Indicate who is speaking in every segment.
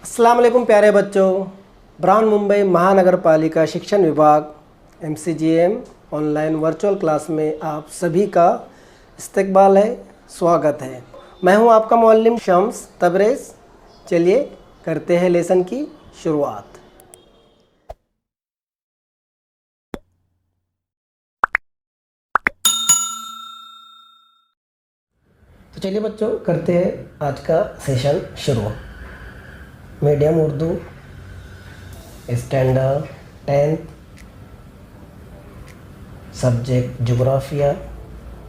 Speaker 1: अस्सलाम वालेकुम प्यारे बच्चों। ब्राउन मुंबई महानगर पालिका शिक्षण विभाग MCGM ऑनलाइन वर्चुअल क्लास में आप सभी का इस्तकबाल है, स्वागत है। मैं हूं आपका मुअल्लिम शम्स तबरेज़। चलिए करते हैं लेसन की शुरुआत। तो चलिए बच्चों, करते हैं आज का सेशन शुरू। Medium Urdu standard 10th, subject जोग्राफिया।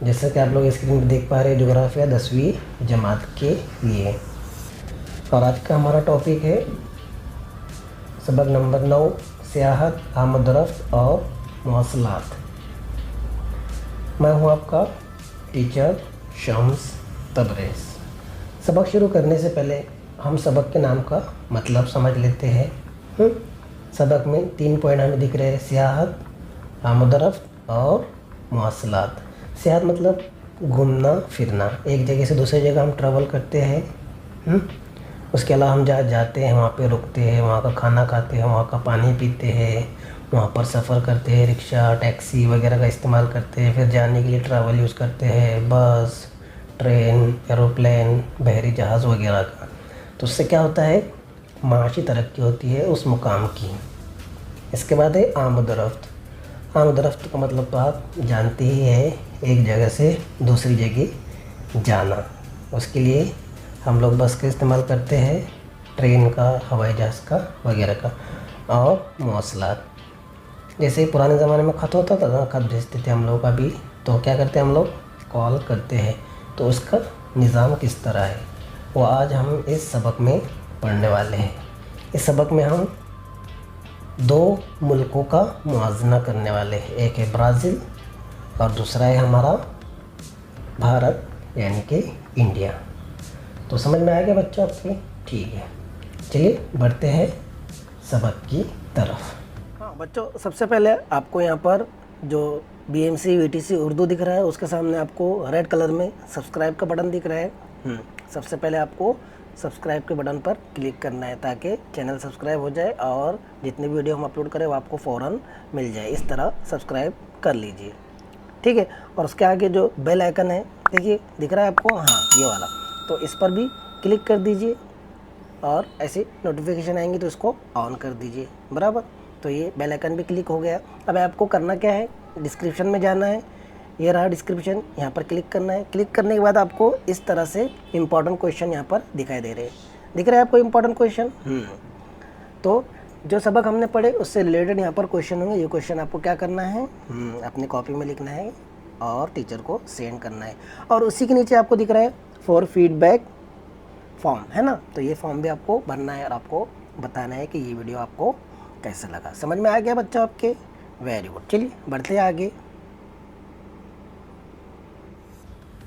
Speaker 1: जैसा कि आप लोग स्क्रीन पर देख पा रहे हैं, जोग्राफिया 10वीं जमात के लिए। और आज का हमारा टॉपिक है सबक नंबर 9, सियाहत, आमद-ओ-रफ्त और मौसलात। मैं हूं आपका टीचर शम्स तबरेज़। सबक शुरू करने से पहले हम सबक के नाम का मतलब समझ लेते हैं। सबक में 3 पॉइंट हमें दिख रहे हैं, सियाहत, आमद-ओ-रफ्त और मौसलात। सियाहत मतलब घूमना फिरना, एक जगह से दूसरी जगह हम ट्रैवल करते हैं। उसके अलावा हम जहाँ जाते हैं वहाँ पे रुकते हैं, वहाँ का खाना खाते हैं, वहाँ का पानी पीते हैं, वहाँ पर सफ़र करते हैं, रिक्शा टैक्सी वगैरह का इस्तेमाल करते हैं। फिर जाने के लिए ट्रैवल यूज़ करते हैं, बस, ट्रेन, एरोप्लेन, बहरी जहाज़ वगैरह का। तो उससे क्या होता है, माशी तरक्की होती है उस मुकाम की। इसके बाद है आमद-ओ-रफ्त। आमद-ओ-रफ्त का मतलब तो आप जानते ही हैं, एक जगह से दूसरी जगह जाना। उसके लिए हम लोग बस का इस्तेमाल करते हैं, ट्रेन का, हवाई जहाज़ का वगैरह का। और मौसलात, जैसे पुराने ज़माने में ख़त होता था ना, ख़त भेजते थे हम लोग। अभी तो क्या करते हैं हम लोग, कॉल करते हैं। तो उसका निज़ाम किस तरह है वो आज हम इस सबक में पढ़ने वाले हैं। इस सबक में हम 2 मुल्कों का मुआवजा करने वाले हैं, एक है ब्राज़ील और दूसरा है हमारा भारत यानी कि इंडिया। तो समझ में आ गया बच्चों आपके? ठीक है, चलिए बढ़ते हैं सबक की तरफ। हाँ बच्चों, सबसे पहले आपको यहाँ पर जो BMC VTC उर्दू दिख रहा है, उसके सामने आपको रेड कलर में सब्सक्राइब का बटन दिख रहा है। सबसे पहले आपको सब्सक्राइब के बटन पर क्लिक करना है ताकि चैनल सब्सक्राइब हो जाए और जितनी वीडियो हम अपलोड करें वो आपको फ़ौरन मिल जाए। इस तरह सब्सक्राइब कर लीजिए, ठीक है। और उसके आगे जो बेल आइकन है, देखिए दिख रहा है आपको, हाँ ये वाला, तो इस पर भी क्लिक कर दीजिए और ऐसे नोटिफिकेशन आएंगी तो इसको ऑन कर दीजिए, बराबर। तो ये बेल आइकन भी क्लिक हो गया। अब आपको करना क्या है, डिस्क्रिप्शन में जाना है, ये रहा डिस्क्रिप्शन, यहाँ पर क्लिक करना है। क्लिक करने के बाद आपको इस तरह से इंपॉर्टेंट क्वेश्चन यहाँ पर दिखाई दे रहे हैं। दिख रहा है आपको इंपॉर्टेंट क्वेश्चन? तो जो सबक हमने पढ़े उससे रिलेटेड यहाँ पर क्वेश्चन होंगे। ये क्वेश्चन आपको क्या करना है, अपनी कॉपी में लिखना है और टीचर को सेंड करना है। और उसी के नीचे आपको दिख रहा है फॉर फीडबैक फॉर्म, है ना। तो ये फॉर्म भी आपको भरना है और आपको बताना है कि ये वीडियो आपको कैसा लगा। समझ में आ गया बच्चों आपके? Very good. चलिए बढ़ते हैं आगे।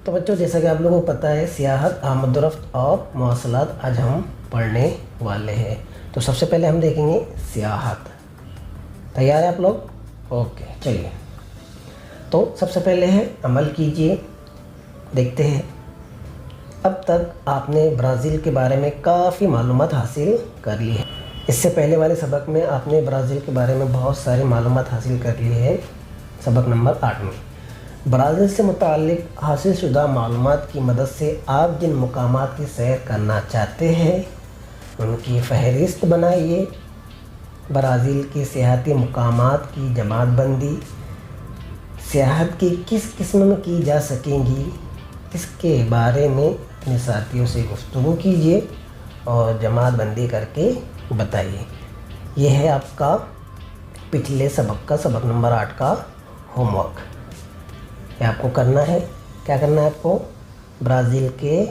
Speaker 1: तो बच्चों, जैसा कि आप लोगों को पता है, सियाहत, आमद-ओ-रफ्त और मौसलात आज हम पढ़ने वाले हैं। तो सबसे पहले हम देखेंगे सियाहत। तैयार है आप लोग? ओके, चलिए। तो सबसे पहले है अमल कीजिए। देखते हैं, अब तक आपने ब्राज़ील के बारे में काफ़ी मालूमात हासिल कर ली है। इससे पहले वाले सबक में आपने ब्राज़ील के बारे में बहुत सारी मालूमात हासिल कर ली है। सबक नंबर 8 में ब्राज़ील से मुताल्लिक हासिल शुदा मालूमात की मदद से आप जिन मुकामात की सैर करना चाहते हैं उनकी फ़हरिस्त बनाइए। ब्राज़ील के सियाहती मुकामात की जमातबंदी सियाहत की किस किस्म में की जा सकेंगी, इसके बारे में अपने साथियों से गुफ्तगू कीजिए और जमातबंदी करके बताइए। यह है आपका पिछले सबक का, सबक नंबर 8 का होमवर्क। ये आपको करना है। क्या करना है आपको, ब्राज़ील के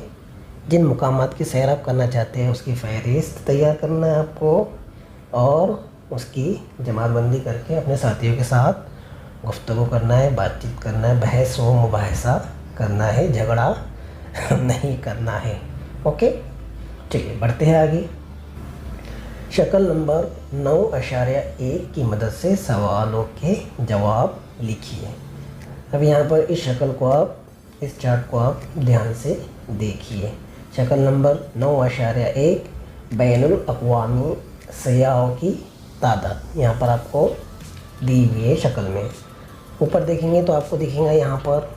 Speaker 1: जिन मुकामात की सैर आप करना चाहते हैं उसकी फ़हरिस्त तैयार करना है आपको और उसकी जमातबंदी करके अपने साथियों के साथ गुफ्तगू करना है, बातचीत करना है, बहस व मुबाहिसा करना है, झगड़ा नहीं करना है। ओके, चलिए बढ़ते हैं आगे। शक्ल नंबर 9.1 की मदद से सवालों के जवाब लिखिए। अब यहाँ पर इस शक्ल को आप, इस चार्ट को आप ध्यान से देखिए। शक्ल नंबर 9.1 बैनुल अक़वामी सयाहों की तादाद यहाँ पर आपको दी हुई है शक्ल में। ऊपर देखेंगे तो आपको दिखेगा यहाँ पर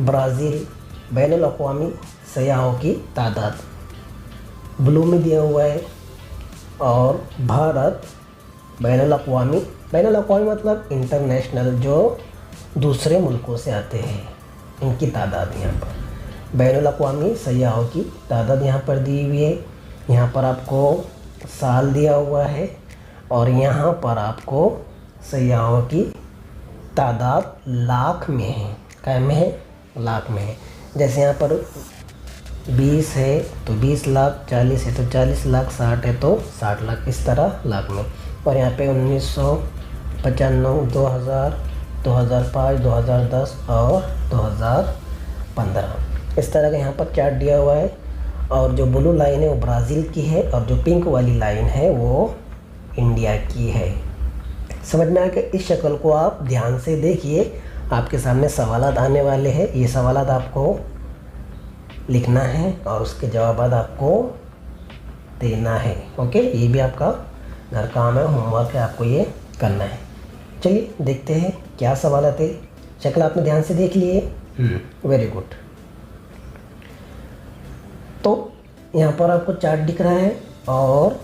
Speaker 1: ब्राज़ील बैनुल अक़वामी सयाहों की तादाद ब्लू में दिया हुआ है, और भारत बैनुल अक़वामी मतलब इंटरनेशनल, जो दूसरे मुल्कों से आते हैं इनकी तादाद यहाँ पर बैनुल अक़वामी सयाहों की तादाद यहाँ पर दी हुई है। यहाँ पर आपको साल दिया हुआ है और यहाँ पर आपको सयाहों की तादाद लाख में है। क्या में है? लाख में है। जैसे यहाँ पर 20 है तो 20 लाख, 40 है तो 40 लाख, 60 है तो 60 लाख, इस तरह लाख में। और यहाँ पे 1995, 2000, 2005, 2010 और 2015 इस तरह का यहाँ पर चार्ट दिया हुआ है। और जो ब्लू लाइन है वो ब्राज़ील की है और जो पिंक वाली लाइन है वो इंडिया की है। समझ में आया कि इस शक्ल को आप ध्यान से देखिए, आपके सामने सवालात आने वाले हैं। ये सवालात आपको लिखना है और उसके जवाब आपको देना है। ओके, ये भी आपका घर काम है, होमवर्क है, आपको ये करना है। चलिए देखते हैं क्या सवालात है। शक्ल आपने ध्यान से देख लिए? Very good. तो यहाँ पर आपको चार्ट दिख रहा है और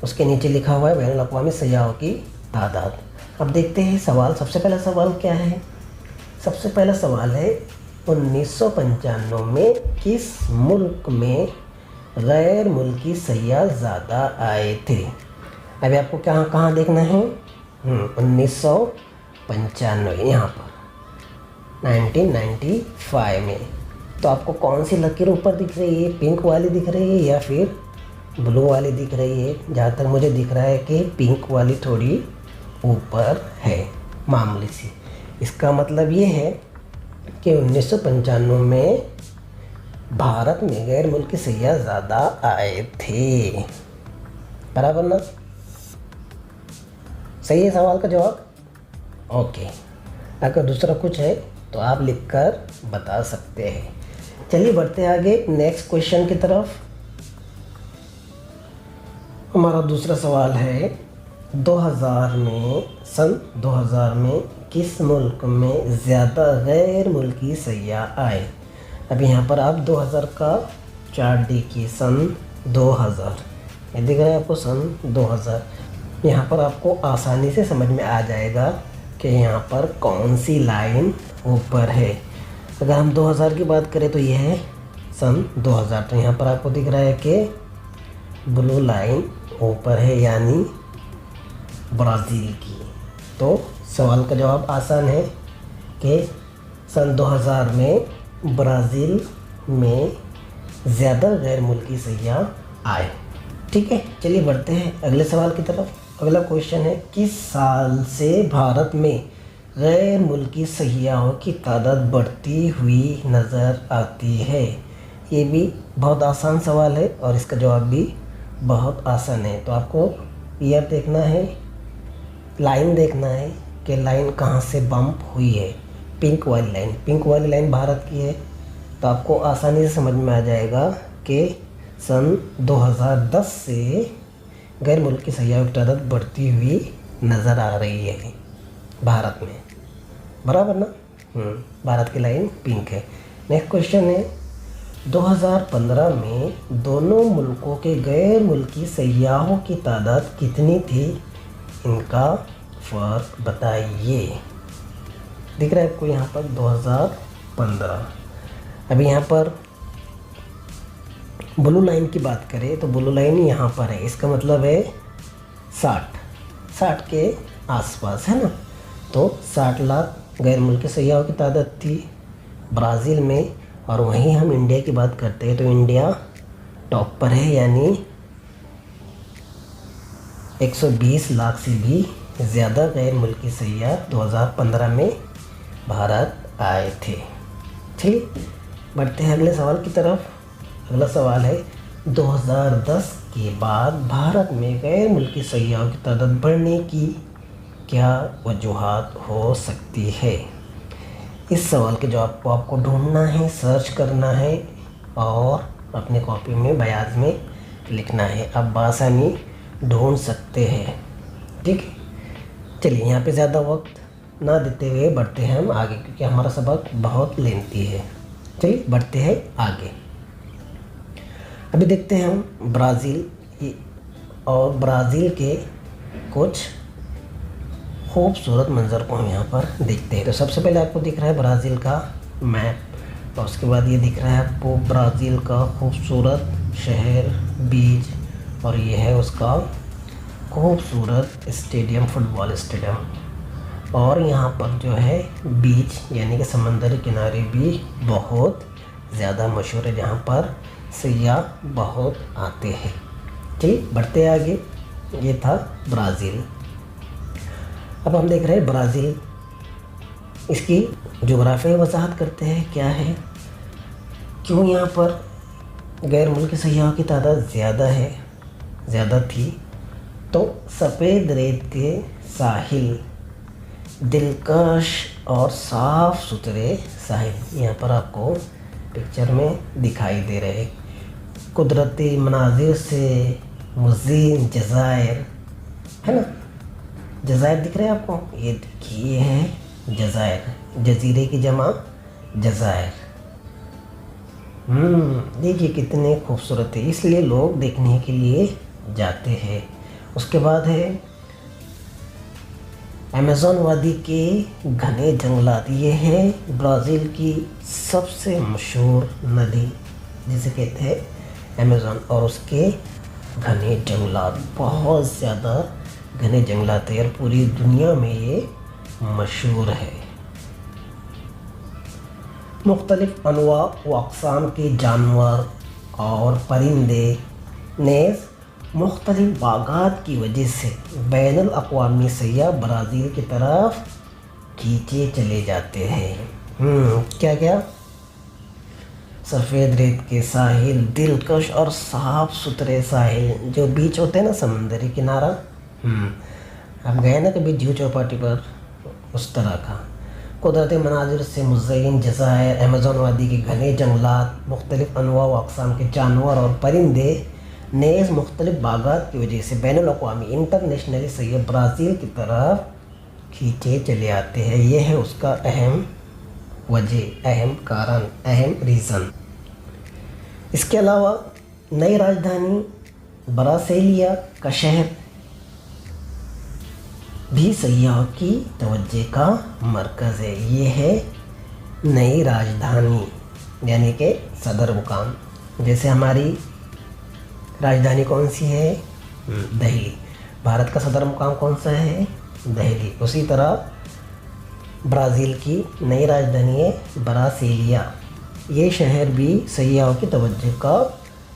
Speaker 1: उसके नीचे लिखा हुआ है बैनुल अक़वामी सयाहों की तादाद। अब देखते हैं सवाल। सबसे पहला सवाल क्या है? सबसे पहला सवाल है 1995 में किस मुल्क में गैर मुल्की सयाह ज़्यादा आए थे? अभी आपको कहाँ देखना है? 1995 यहाँ पर 1995 में। तो आपको कौन सी लकीर ऊपर दिख रही है? पिंक वाली दिख रही है या फिर ब्लू वाली दिख रही है? जहाँ तक मुझे दिख रहा है कि पिंक वाली थोड़ी ऊपर है, मामूली सी। इसका मतलब ये है कि 1995 में भारत में गैर मुल्की सयाह ज़्यादा आए थे। बराबर ना? सही है सवाल का जवाब? ओके। अगर दूसरा कुछ है तो आप लिखकर बता सकते हैं। चलिए बढ़ते आगे नेक्स्ट क्वेश्चन की तरफ। हमारा दूसरा सवाल है 2000 में, सन 2000 में किस मुल्क में ज़्यादा गैर मुल्की सयाह आए? अभी यहाँ पर आप 2000 का चार्ट देखिए, सन 2000 ये दिख रहा है आपको, सन 2000। यहाँ पर आपको आसानी से समझ में आ जाएगा कि यहाँ पर कौन सी लाइन ऊपर है। अगर हम 2000 की बात करें तो यह है सन 2000। तो यहाँ पर आपको दिख रहा है कि ब्लू लाइन ऊपर है, यानी ब्राज़ील की। तो सवाल का जवाब आसान है कि सन 2000 में ब्राज़ील में ज़्यादा गैर मुल्की सयाह आए। ठीक है, चलिए बढ़ते हैं अगले सवाल की तरफ। अगला क्वेश्चन है किस साल से भारत में गैर मुल्की सयाहों की तादाद बढ़ती हुई नज़र आती है? ये भी बहुत आसान सवाल है और इसका जवाब भी बहुत आसान है। तो आपको ईयर देखना है, लाइन देखना है कि लाइन कहाँ से बम्प हुई है। पिंक वाली लाइन भारत की है। तो आपको आसानी से समझ में आ जाएगा कि सन 2010 से गैर मुल्की सयाहों की तादाद बढ़ती हुई नज़र आ रही है भारत में। बराबर ना? भारत की लाइन पिंक है। नेक्स्ट क्वेश्चन है 2015 में दोनों मुल्कों के गैर मुल्की सयाहों की तादाद कितनी थी? इनका फ़र्क बताइए। दिख रहा है आपको यहाँ पर 2015। अभी यहाँ पर ब्लू लाइन की बात करें तो ब्लू लाइन यहाँ पर है, इसका मतलब है 60 के आसपास, है ना? तो 60 लाख गैर मुल्की सयाहों की तादाद थी ब्राज़ील में। और वहीं हम इंडिया की बात करते हैं तो इंडिया टॉप पर है, यानी 120 लाख से भी ज़्यादा गैर मुल्की सयाह 2015 में भारत आए थे। ठीक, बढ़ते हैं अगले सवाल की तरफ। अगला सवाल है 2010 के बाद भारत में गैर मुल्की सयाहों की तादाद बढ़ने की क्या वजूहात हो सकती है? इस सवाल के जवाब को आपको ढूंढना है, सर्च करना है और अपने कॉपी में बयाज में लिखना है। अब बासानी ढूंढ सकते हैं। ठीक है, चलिए यहाँ पे ज़्यादा वक्त ना देते हुए बढ़ते हैं हम आगे, क्योंकि हमारा सबक बहुत लेंथी है। चलिए बढ़ते हैं आगे। अभी देखते हैं हम ब्राज़ील और ब्राज़ील के कुछ खूबसूरत मंज़र को हम यहाँ पर देखते हैं। तो सबसे पहले आपको दिख रहा है ब्राज़ील का मैप, और उसके बाद ये दिख रहा है आपको ब्राज़ील का खूबसूरत शहर, बीच, और ये है उसका खूबसूरत स्टेडियम, फुटबॉल स्टेडियम। और यहाँ पर जो है बीच यानी कि समंदरी किनारे भी बहुत ज़्यादा मशहूर है, जहाँ पर सयाह बहुत आते हैं। ठीक, बढ़ते आगे। ये था ब्राज़ील। अब हम देख रहे हैं ब्राज़ील, इसकी जोग्राफियाई वजाहत करते हैं क्या है, क्यों यहाँ पर गैर मुल्की सयाहों की तादाद ज़्यादा थी। तो सफ़ेद रेत के साहिल, दिलकश और साफ़ सुथरे साहिल यहाँ पर आपको पिक्चर में दिखाई दे रहे हैं। कुदरती मनाजिर से मुज़ीन जज़ायर है ना, जज़ायर दिख रहे हैं आपको, ये देखिए ये है जज़ायर, जज़ीरे की जमा जज़ायर। देखिए कितने खूबसूरत है, इसलिए लोग देखने के लिए जाते हैं। उसके बाद है अमेज़न वादी के घने जंगलात। ये है ब्राज़ील की सबसे मशहूर नदी जिसे कहते हैं अमेज़न, और उसके घने जंगलात, बहुत ज़्यादा घने जंगलात है और पूरी दुनिया में ये मशहूर है। मुख्तलिफ अनवा व अक़साम के जानवर और परिंदे नेज़ मुख्तलिफ बागात की वजह से बैनुल अक़वामी सयाह ब्राज़ील की तरफ खींचे चले जाते हैं। क्या क्या? सफ़ेद रेत के साहिल, दिलकश और साफ़ सुथरे साहिल, जो बीच होते हैं ना, समंदरी किनारा। आप गए ना कभी जूह चौपाटी पर, उस तरह का। कुदरती मनाजिर से मुज़य्यन जज़ायर, अमेज़न वादी के घने जंगलात, मुख्तलिफ अनवा व अक़साम के जानवर और परिंदे नेज़ मुख्तलिफ बागात की वजह से बैनुल अक़वामी इंटरनेशनली सयाह ब्राज़ील की तरफ खींचे चले आते हैं। यह है उसका अहम वजह, अहम कारण, अहम रीज़न। इसके अलावा नई राजधानी ब्रासिलिया का शहर भी सयाहों की तवज्जो का मरकज़ है। ये है नई राजधानी यानी कि सदर मुकाम। जैसे हमारी राजधानी कौन सी है? दिल्ली। भारत का सदर मुकाम कौन सा है? दिल्ली। उसी तरह ब्राज़ील की नई राजधानी है ब्रासिलिया। ये शहर भी सयाहों की तवज्जो का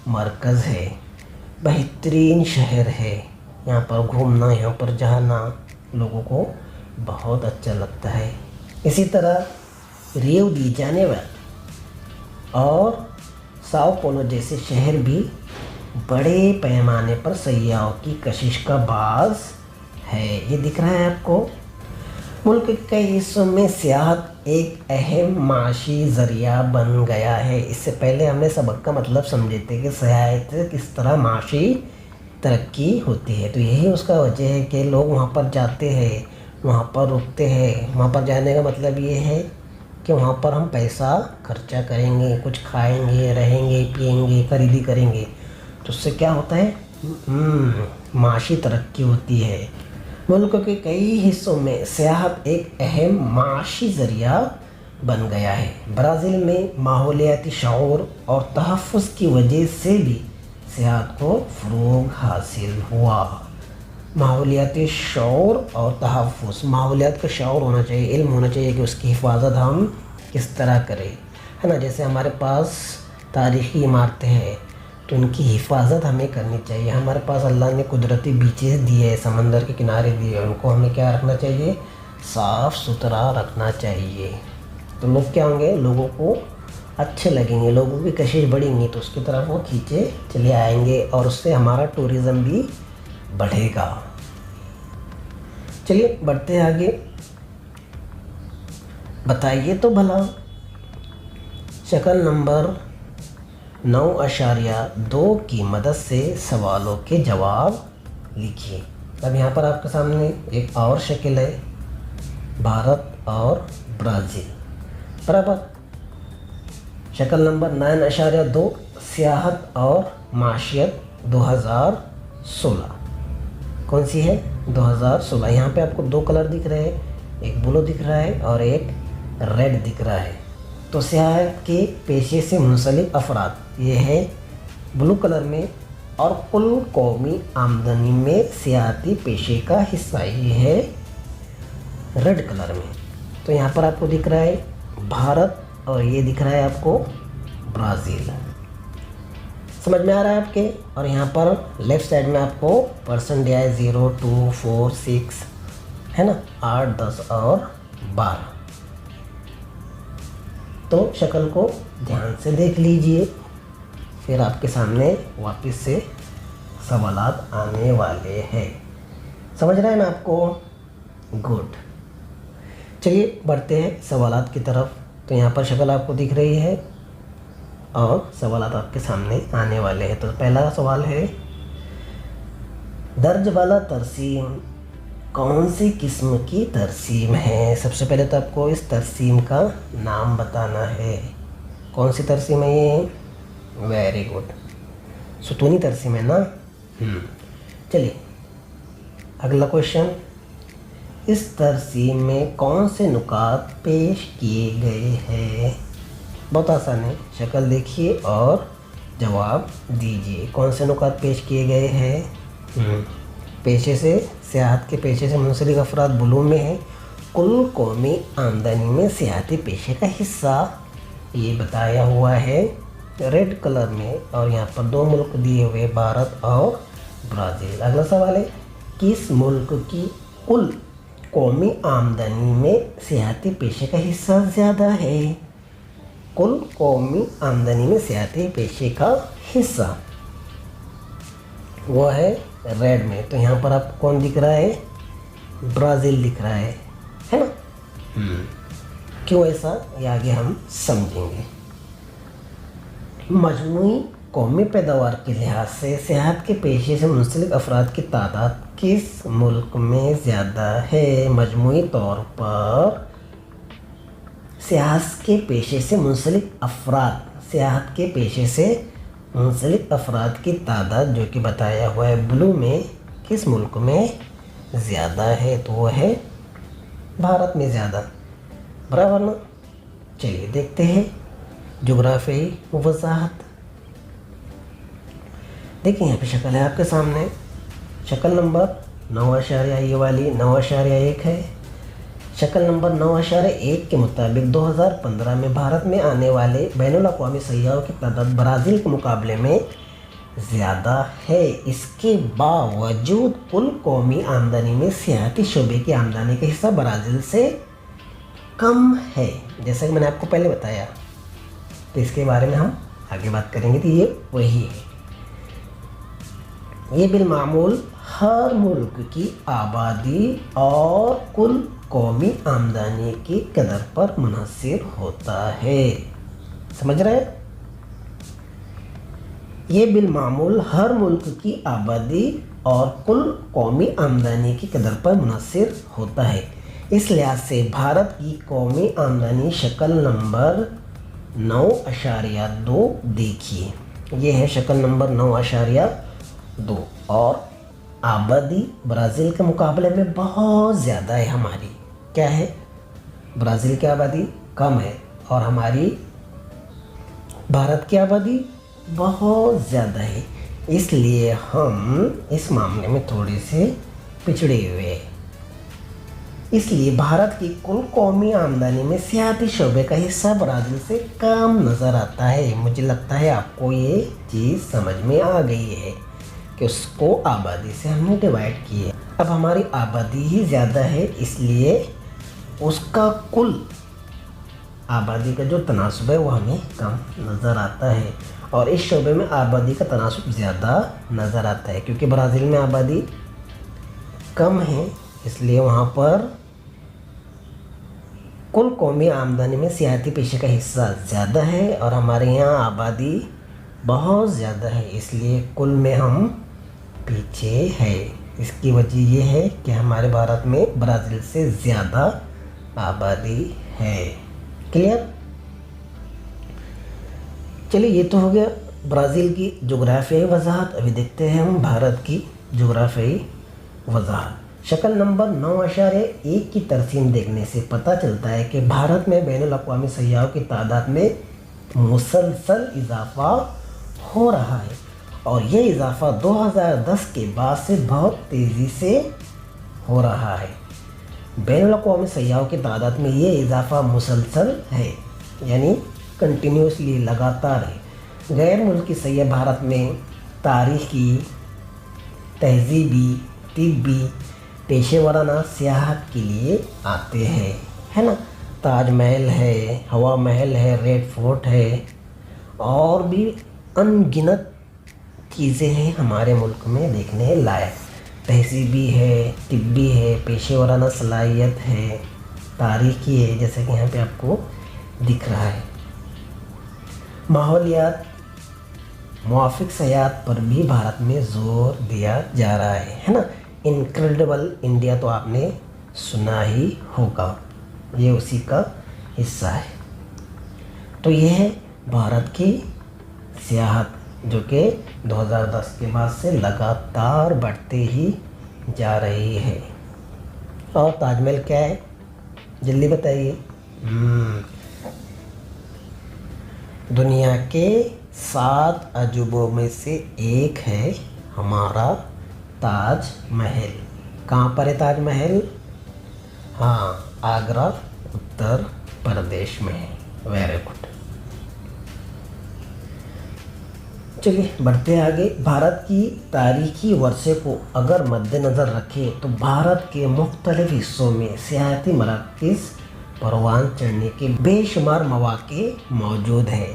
Speaker 1: मरकज़ है, बेहतरीन शहर है। यहाँ पर घूमना, यहाँ पर जाना लोगों को बहुत अच्छा लगता है। इसी तरह रियो डी जेनेरो और साओ पोलो जैसे शहर भी बड़े पैमाने पर सयाहों की कशिश का बाज़ है। ये दिख रहा है आपको। मुल्क के कई हिस्सों में सियाहत एक अहम माशी ज़रिया बन गया है। इससे पहले हमने सबक का मतलब समझे थे कि सियाहत से किस तरह माशी तरक्की होती है। तो यही उसका वजह है कि लोग वहाँ पर जाते हैं, वहाँ पर रुकते हैं। वहाँ पर जाने का मतलब ये है कि वहाँ पर हम पैसा खर्चा करेंगे, कुछ खाएंगे, रहेंगे, पिएंगे, खरीदी करेंगे। तो उससे क्या होता है? माशी तरक्की होती है। मुल्क के कई हिस्सों में सियाहत एक अहम माशी ज़रिया बन गया है। ब्राज़ील में माहौलियाती शऊर और तहफ़्फ़ुज़ की वजह से भी सियाहत को फ़रोग़ हासिल हुआ। माहौलियाती शऊर और तहफ़्फ़ुज़, माहौलियात का शऊर होना चाहिए, इल्म होना चाहिए कि उसकी हिफाजत हम किस तरह करें, है ना। जैसे हमारे पास तारीख़ी इमारतें हैं तो उनकी हिफाजत हमें करनी चाहिए। हमारे पास अल्लाह ने कुदरती बीचेस दिए हैं, समंदर के किनारे दिए हैं, उनको हमें क्या रखना चाहिए? साफ़ सुथरा रखना चाहिए। तो लोग क्या होंगे? लोगों को अच्छे लगेंगे, लोगों की कशिश बढ़ेंगी, तो उसकी तरफ वो खींचे चले आएंगे और उससे हमारा टूरिज़्म भी बढ़ेगा। चलिए बढ़ते आगे। बताइए तो भला शक्ल नंबर 9.2 की मदद से सवालों के जवाब लिखिए। अब यहाँ पर आपके सामने एक और शक्ल है, भारत और ब्राज़ील, बराबर। शक्ल नंबर 9.2 सियाहत और माशियत 2016, कौन सी है? 2016। यहाँ पे आपको दो कलर दिख रहे हैं, एक ब्लू दिख रहा है और एक रेड दिख रहा है। तो सियाहत के पेशे से मुंसलिक अफराद, ये है ब्लू कलर में, और कुल कौमी आमदनी में सियाहती पेशे का हिस्सा, ये है रेड कलर में। तो यहाँ पर आपको दिख रहा है भारत और ये दिख रहा है आपको ब्राज़ील। समझ में आ रहा है आपके? और यहाँ पर लेफ्ट साइड में आपको परसेंट दिया है 0, 2, 4, 6, है ना, 8, 10 और 12। तो शक्ल को ध्यान से देख लीजिए, फिर आपके सामने वापस से सवालात आने वाले हैं। समझ रहे हैं ना आपको? गुड। चलिए बढ़ते हैं सवालात की तरफ। तो यहाँ पर शक्ल आपको दिख रही है और सवालात आपके सामने आने वाले हैं। तो पहला सवाल है, दर्ज वाला तरसीम कौन सी किस्म की तरसीम है? सबसे पहले तो आपको इस तरसीम का नाम बताना है। कौन सी तरसीम है ये? वेरी गुड, सुतूनी तरसीम है ना। चलिए अगला क्वेश्चन, इस तरसीम में कौन से नुकात पेश किए गए हैं? बहुत आसान है, शक्ल देखिए और जवाब दीजिए। कौन से नुकात पेश किए गए हैं? पेशे से, सियाहत के पेशे से मुंसलिक अफराद ब्लू में है, कुल कौमी आमदनी में सियाहती पेशे का हिस्सा ये बताया हुआ है रेड कलर में, और यहाँ पर दो मुल्क दिए हुए, भारत और ब्राज़ील। अगला सवाल है, किस मुल्क की कुल कौमी आमदनी में सियाहती पेशे का हिस्सा ज़्यादा है? कुल कौमी आमदनी में सियाहती पेशे का हिस्सा वो है रेड में। तो यहाँ पर आपको कौन दिख रहा है? ब्राज़ील दिख रहा है ना। क्यों ऐसा, ये आगे हम समझेंगे। मजमूई कौमी पैदावार के लिहाज से सियाहत के पेशे से मुंसलिक अफराद की तादाद किस मुल्क में ज़्यादा है? मजमूई तौर पर सियाहत के पेशे से मुंसलिक अफराद, सियाहत के पेशे से मुंसलिक अफराद की तादाद जो कि बताया हुआ है ब्लू में, किस मुल्क में ज़्यादा है? तो वो है भारत में ज़्यादा, बराबर ना। चलिए देखते हैं जोग्राफियाई वजाहत। देखिए यहाँ पे शक्ल है आपके सामने, शक्ल नंबर 9.1 ये वाली 9.1 है। शक्ल नंबर 9.1 के मुताबिक 2015 में भारत में आने वाले बैनुल अक़वामी सय्याहों की तादाद ब्राज़ील के मुकाबले में ज़्यादा है। इसके बावजूद कुल कौमी आमदनी में सियाहती शोबे की आमदनी का हिस्सा ब्राज़ील से कम है, जैसा कि मैंने आपको पहले बताया। तो इसके बारे में हम आगे बात करेंगे। तो ये वही है, ये बिलमामूल हर मुल्क की आबादी और कुल कौमी आमदनी की कदर पर मुनहसर होता है। समझ रहे हैं? ये बिलमामूल हर मुल्क की आबादी और कुल कौमी आमदनी की कदर पर मुनहसर होता है। इस लिहाज से भारत की कौमी आमदनी शक्ल नंबर 9.2 देखिए, ये है शक्ल नंबर 9.2, और आबादी ब्राज़ील के मुकाबले में बहुत ज़्यादा है हमारी। क्या है? ब्राज़ील की आबादी कम है और हमारी भारत की आबादी बहुत ज़्यादा है, इसलिए हम इस मामले में थोड़े से पिछड़े हुए हैं। इसलिए भारत की कुल कौमी आमदनी में सियाहती शोबे का हिस्सा ब्राज़ील से कम नज़र आता है। मुझे लगता है आपको ये चीज़ समझ में आ गई है कि उसको आबादी से हमने डिवाइड किया। अब हमारी आबादी ही ज़्यादा है, इसलिए उसका कुल आबादी का जो तनासुब है वो हमें कम नज़र आता है, और इस शोबे में आबादी का तनासुब ज़्यादा नज़र आता है। क्योंकि ब्राज़ील में आबादी कम है, इसलिए वहाँ पर कुल कौमी आमदनी में सियाहती पेशे का हिस्सा ज़्यादा है, और हमारे यहाँ आबादी बहुत ज़्यादा है, इसलिए कुल में हम पीछे है। इसकी वजह ये है कि हमारे भारत में ब्राज़ील से ज़्यादा आबादी है। क्लियर? चलिए, ये तो हो गया ब्राज़ील की जोग्राफियाई वजाहत। अभी देखते हैं हम भारत की जोग्राफियाई वजाहत। शक्ल नंबर 9.1 की तरसीम देखने से पता चलता है कि भारत में बैनुल-अक़वामी सयाहों की तादाद में मुसलसल इजाफा हो रहा है और ये इजाफा 2010 के बाद से बहुत तेज़ी से हो रहा है। बैनुल-अक़वामी सयाहों की तादाद में ये इजाफा मुसलसल है, यानी कंटिन्यूसली, लगातार है। गैर मुल्की सयाह भारत में तारीख़ी, तहज़ीबी, तिब्बी, पेशेवराना सियाहत के लिए आते हैं, है ना। ताजमहल है, हवा महल है, रेड फोर्ट है और भी अनगिनत चीज़ें हैं हमारे मुल्क में देखने लायक। तहज़ीबी है, तिब्बी है, पेशेवराना सलाहियत है, तारीख़ी है, जैसे कि यहाँ पे आपको दिख रहा है। माहौलियात, मुआफ़िक सयाहत पर भी भारत में ज़ोर दिया जा रहा है ना। इनक्रेडिबल इंडिया तो आपने सुना ही होगा, ये उसी का हिस्सा है। तो ये है भारत की सियाहत, जो कि 2010 के बाद से लगातार बढ़ते ही जा रही है। और ताजमहल क्या है, जल्दी बताइए। दुनिया के 7 अजूबों में से एक है हमारा ताजमहल। कहाँ पर है ताजमहल? हाँ, आगरा, उत्तर प्रदेश में है। Very good. चलिए बढ़ते आगे। भारत की तारीखी वर्षे को अगर मद्देनज़र रखें तो भारत के मुख्तलिफ हिस्सों में सियाहती मराकज़ परवान चढ़ने के बेशुमार मौक़े मौजूद है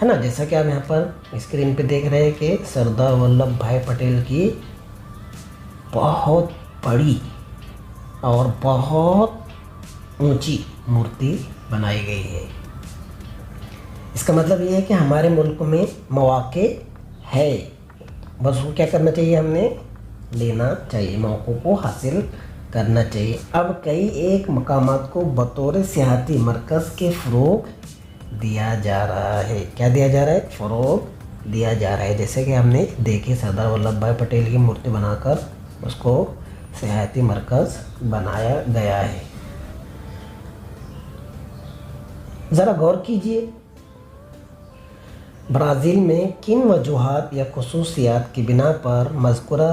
Speaker 1: ना। जैसा कि आप यहाँ पर स्क्रीन पे देख रहे हैं कि सरदार वल्लभ भाई पटेल की बहुत बड़ी और बहुत ऊंची मूर्ति बनाई गई है। इसका मतलब ये है कि हमारे मुल्क में मौक़े है, बस वो क्या करना चाहिए, हमने लेना चाहिए, मौक़ों को हासिल करना चाहिए। अब कई एक मकामात को बतौर सियाहती मरकज़ के फ़रोग़ दिया जा रहा है। क्या दिया जा रहा है? फ़रोग़ दिया जा रहा है। जैसे कि हमने देखे, सरदार वल्लभ भाई पटेल की मूर्ति बनाकर उसको सियाहती मरकज़ बनाया गया है। ज़रा गौर कीजिए, ब्राज़ील में किन वजूहात या ख़ुसूसियात की बिना पर मज़कूरा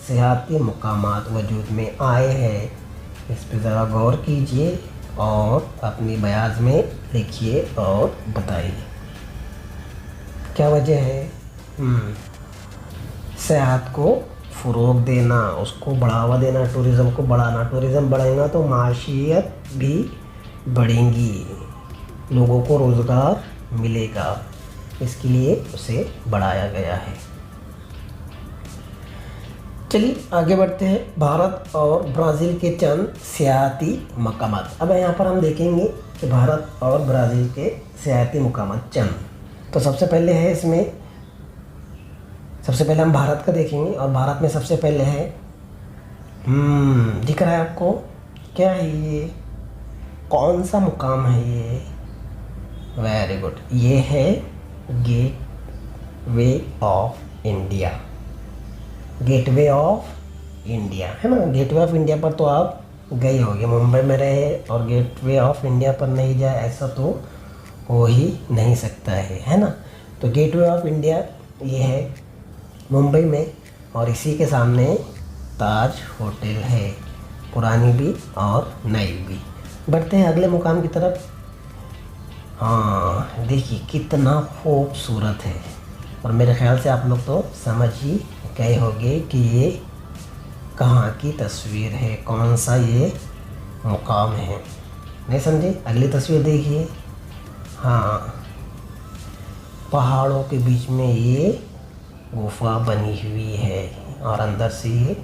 Speaker 1: सियाहती मकामात वजूद में आए हैं, इस पर ज़रा गौर कीजिए और अपनी बयान में लिखिए और बताइए क्या वजह है। सियाहत को फ़रोग़ देना, उसको बढ़ावा देना, टूरिज़म को बढ़ाना। टूरिज़म बढ़ेगा तो माशियत भी बढ़ेंगी, लोगों को रोज़गार मिलेगा, इसके लिए उसे बढ़ाया गया है। चलिए आगे बढ़ते हैं। भारत और ब्राज़ील के चंद सियाहती मकामात। अब यहाँ पर हम देखेंगे कि भारत और ब्राज़ील के सियाहती मकामात चंद। तो सबसे पहले है इसमें, सबसे पहले हम भारत का देखेंगे और भारत में सबसे पहले है, दिख रहा है आपको, क्या है ये, कौन सा मुकाम है ये? वेरी गुड, ये है gateway of India. Gateway of India है ना। गेटवे ऑफ इंडिया पर तो आप गए होंगे, मुंबई में रहे और गेटवे ऑफ इंडिया पर नहीं जाए, ऐसा तो हो ही नहीं सकता है ना। तो गेटवे ऑफ इंडिया ये है मुंबई में और इसी के सामने ताज होटल है, पुरानी भी और नई भी। बढ़ते हैं अगले मुकाम की तरफ। हाँ देखिए कितना खूबसूरत है और मेरे ख़्याल से आप लोग तो समझ ही गए होंगे कि ये कहाँ की तस्वीर है, कौन सा ये मुकाम है। नहीं समझे? अगली तस्वीर देखिए। हाँ, पहाड़ों के बीच में ये गुफा बनी हुई है और अंदर से ये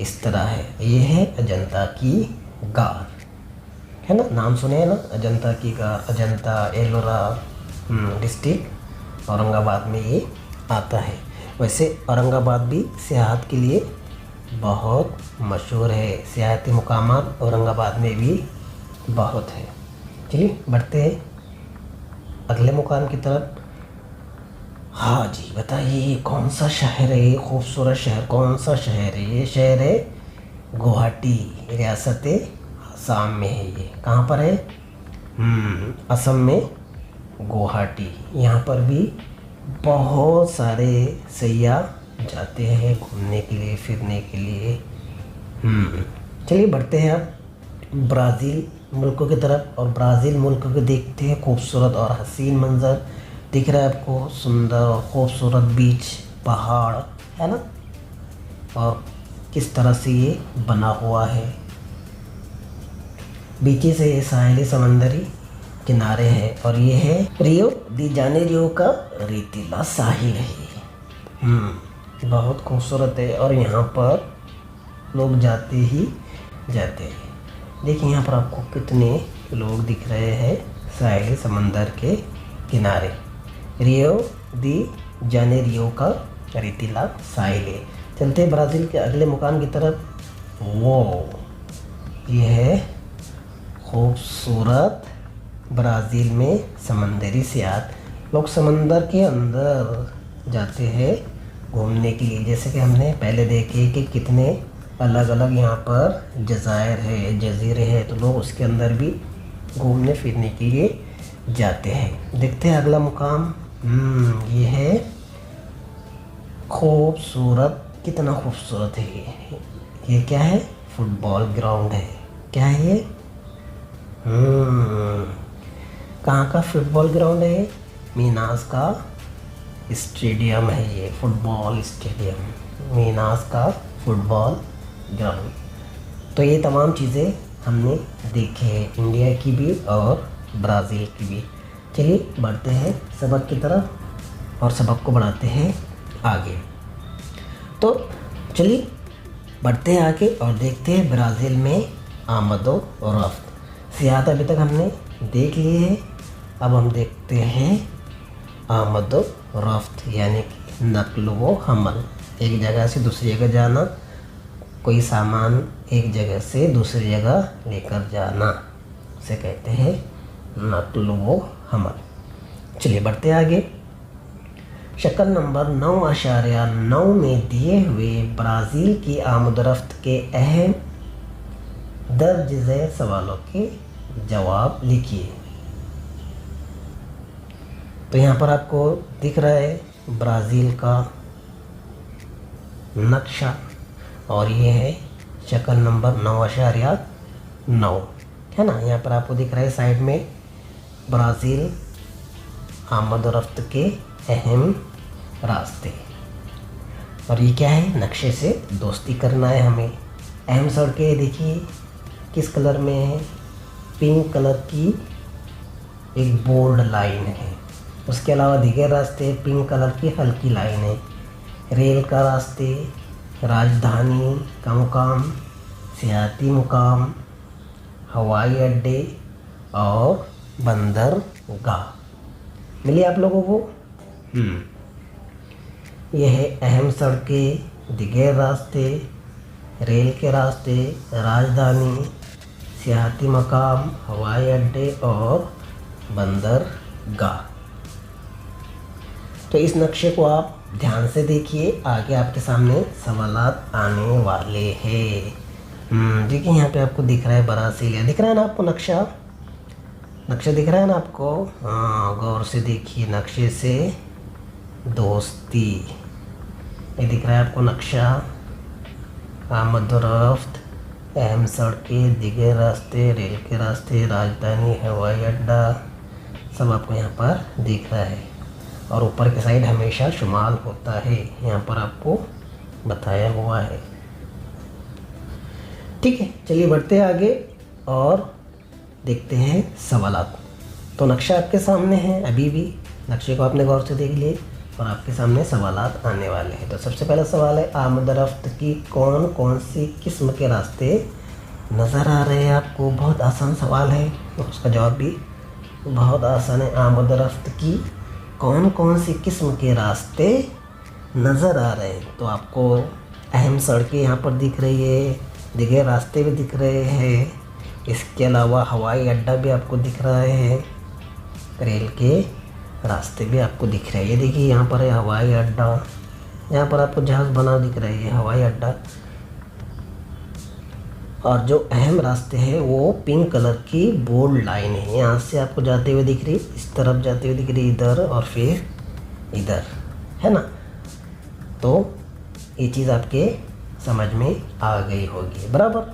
Speaker 1: इस तरह है। ये है अजंता की गार, है ना, नाम सुने हैं ना, अजंता की गार, अजंता एलोरा डिस्ट्रिक्ट औरंगाबाद में ये आता है। वैसे औरंगाबाद भी सियाहत के लिए बहुत मशहूर है, सियाहती मुकामात औरंगाबाद में भी बहुत है। चलिए बढ़ते हैं अगले मुकाम की तरफ। हाँ जी, बताइए कौन सा शहर है ये खूबसूरत शहर, कौन सा शहर है ये? शहर है गुवाहाटी, रियासत असम में है। ये कहाँ पर है? असम में गुवाहाटी। यहाँ पर भी बहुत सारे सयाह जाते हैं घूमने के लिए, फिरने के लिए। चलिए बढ़ते हैं अब ब्राज़ील मुल्क की तरफ। और ब्राज़ील मुल्क को देखते हैं खूबसूरत और हसीन मंज़र दिख रहा है आपको, सुंदर और खूबसूरत बीच, पहाड़, है ना। और किस तरह से ये बना हुआ है, बीचेस है, साहिली समंदरी किनारे हैं। और ये है रियो दी जानेरियो का रेतीला साहिल है। बहुत खूबसूरत है और यहाँ पर लोग जाते ही जाते हैं। देखिए यहाँ पर आपको कितने लोग दिख रहे हैं साहिली समंदर के किनारे। रियो दी जानेरियो का रेतीला साहिल है। चलते हैं ब्राज़ील के अगले मुकाम की तरफ। वो ये है खूबसूरत ब्राज़ील में समंदरी सियाहत। लोग समंदर के अंदर जाते हैं घूमने के लिए। जैसे कि हमने पहले देखे कि कितने अलग अलग यहाँ पर जज़ायर है, जज़ीरे हैं, तो लोग उसके अंदर भी घूमने फिरने के लिए जाते हैं। देखते हैं अगला मुकाम। ये है खूबसूरत, कितना खूबसूरत है ये क्या है? फुटबॉल ग्राउंड है। क्या है ये? कहाँ का फुटबॉल ग्राउंड है? मीनास का स्टेडियम है ये, फुटबॉल स्टेडियम, मीनास का फुटबॉल ग्राउंड। तो ये तमाम चीज़ें हमने देखी है, इंडिया की भी और ब्राज़ील की भी। चलिए बढ़ते हैं सबक की तरफ और सबक को बढ़ाते हैं आगे। तो चलिए बढ़ते हैं आगे और देखते हैं ब्राज़ील में आमदो और रफ्त। सियाहत अभी तक हमने देख ली है, अब हम देखते हैं आमदो रफ्त, यानी कि नक्ल व हमल, एक जगह से दूसरी जगह जाना, कोई सामान एक जगह से दूसरी जगह लेकर जाना, उसे कहते हैं नक्ल व हमल। चलिए बढ़ते आगे। शक्ल नंबर 9.9 में दिए हुए ब्राज़ील की आमदरफ्त के अहम दर्ज झेल सवालों के जवाब लिखिए। तो यहाँ पर आपको दिख रहा है ब्राज़ील का नक्शा और ये है शक्ल नंबर 9.9, है ना। यहाँ पर आपको दिख रहा है साइड में ब्राज़ील आमद और रफ्त के अहम रास्ते। और ये क्या है? नक्शे से दोस्ती करना है हमें। अहम सड़कें देखिए किस कलर में है? पिंक कलर की एक बोल्ड लाइन है। उसके अलावा दीगर रास्ते पिंक कलर की हल्की लाइन है। रेल का रास्ते, राजधानी का मुकाम, सियाहती मुकाम, हवाई अड्डे और बंदरगाह मिली आप लोगों को। यह है अहम सड़कें, दिगर रास्ते, रेल के रास्ते, राजधानी, सियाहती मकाम, हवाई अड्डे और बंदरगाह। तो इस नक्शे को आप ध्यान से देखिए, आगे आपके सामने सवालात आने वाले हैं। देखिए यहाँ पे आपको दिख रहा है ब्राज़ील, दिख रहा है ना आपको नक्शा दिख रहा है ना आपको? हाँ, गौर से देखिए, नक्शे से दोस्ती, ये दिख रहा है आपको नक्शा। आमद और रफ्त, अहम सड़कें, दिगर रास्ते, रेल के रास्ते, राजधानी, हवाई अड्डा, सब आपको यहाँ पर दिख रहा है। और ऊपर के साइड हमेशा शुमाल होता है, यहाँ पर आपको बताया हुआ है। ठीक है, चलिए बढ़ते हैं आगे और देखते हैं सवालात। तो नक्शा आपके सामने है, अभी भी नक्शे को आपने गौर से देख लिए और आपके सामने सवालात आने वाले हैं। तो सबसे पहला सवाल है, आमद रफ्त की कौन कौन सी किस्म के रास्ते नज़र आ रहे हैं आपको? बहुत आसान सवाल है, तो उसका जवाब भी बहुत आसान है। आमद रफ्त की कौन कौन सी किस्म के रास्ते नज़र आ रहे हैं। तो आपको अहम सड़कें यहाँ पर दिख रही है, देखिए रास्ते भी दिख रहे हैं। इसके अलावा हवाई अड्डा भी आपको दिख रहा है, रेल के रास्ते भी आपको दिख रहे हैं। ये देखिए यहाँ पर है हवाई अड्डा, यहाँ पर आपको जहाज़ बना दिख रहा है हवाई अड्डा। और जो अहम रास्ते हैं वो पिंक कलर की बोल्ड लाइन है, यहाँ से आपको जाते हुए दिख रही, इस तरफ जाते हुए दिख रही, इधर और फिर इधर, है ना। तो ये चीज़ आपके समझ में आ गई होगी, बराबर।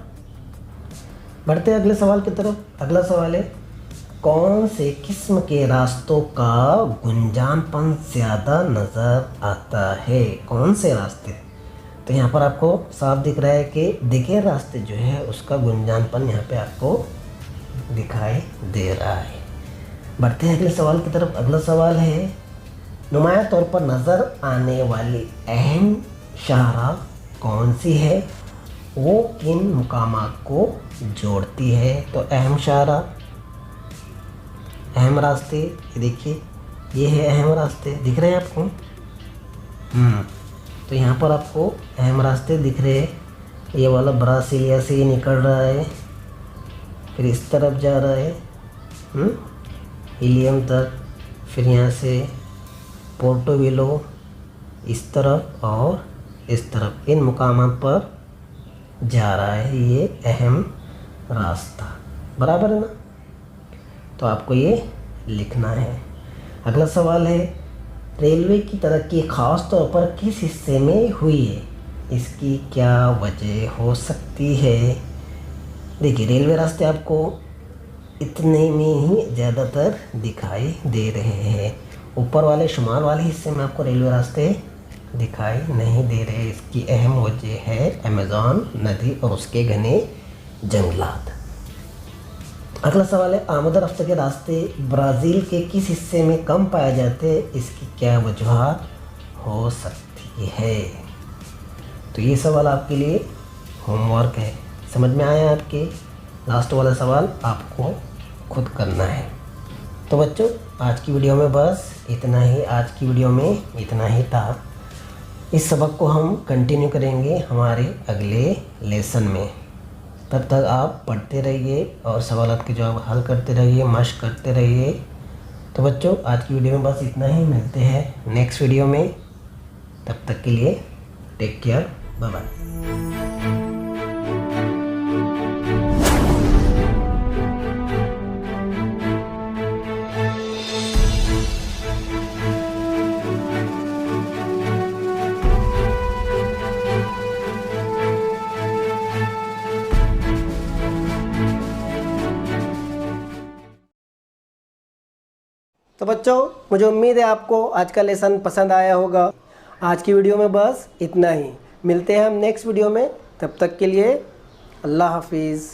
Speaker 1: बढ़ते हैं अगले सवाल की तरफ। अगला सवाल है, कौन से किस्म के रास्तों का गुंजानपन ज़्यादा नज़र आता है। कौन से रास्ते, तो यहाँ पर आपको साफ दिख रहा है कि देखिए रास्ते जो है उसका गुंजानपन यहाँ पे आपको दिखाई दे रहा है। बढ़ते हैं अगले सवाल की तरफ। अगला सवाल है, नुमाया तौर पर नज़र आने वाली अहम शाहराह कौन सी है, वो किन मुकामात को जोड़ती है। तो अहम शाहराह, अहम रास्ते, ये देखिए ये है अहम रास्ते, दिख रहे हैं आपको। तो यहाँ पर आपको अहम रास्ते दिख रहे हैं। ये वाला ब्रासीलिया से निकल रहा है, फिर इस तरफ जा रहा है इलियम तक, फिर यहाँ से पोर्टोवेलो इस तरफ और इस तरफ, इन मुकामात पर जा रहा है ये अहम रास्ता, बराबर है ना। तो आपको ये लिखना है। अगला सवाल है, रेलवे की तरक्की ख़ास तौर पर किस हिस्से में हुई है, इसकी क्या वजह हो सकती है। देखिए रेलवे रास्ते आपको इतने में ही ज़्यादातर दिखाई दे रहे हैं, ऊपर वाले शुमाल वाले हिस्से में आपको रेलवे रास्ते दिखाई नहीं दे रहे। इसकी अहम वजह है अमेज़न नदी और उसके घने जंगलात। अगला सवाल है, आमद रफ्त के रास्ते ब्राज़ील के किस हिस्से में कम पाए जाते हैं, इसकी क्या वजूहात हो सकती है। तो ये सवाल आपके लिए होमवर्क है, समझ में आया आपके। लास्ट वाला सवाल आपको खुद करना है। तो बच्चों आज की वीडियो में बस इतना ही, आज की वीडियो में इतना ही था। इस सबक को हम कंटिन्यू करेंगे हमारे अगले लेसन में। तब तक आप पढ़ते रहिए और सवालात के जवाब हल करते रहिए, मशक करते रहिए। तो बच्चों आज की वीडियो में बस इतना ही, मिलते हैं नेक्स्ट वीडियो में। तब तक के लिए टेक केयर, बाय बाय। तो बच्चों मुझे उम्मीद है आपको आज का लेसन पसंद आया होगा। आज की वीडियो में बस इतना ही, मिलते हैं हम नेक्स्ट वीडियो में। तब तक के लिए अल्लाह हाफिज़।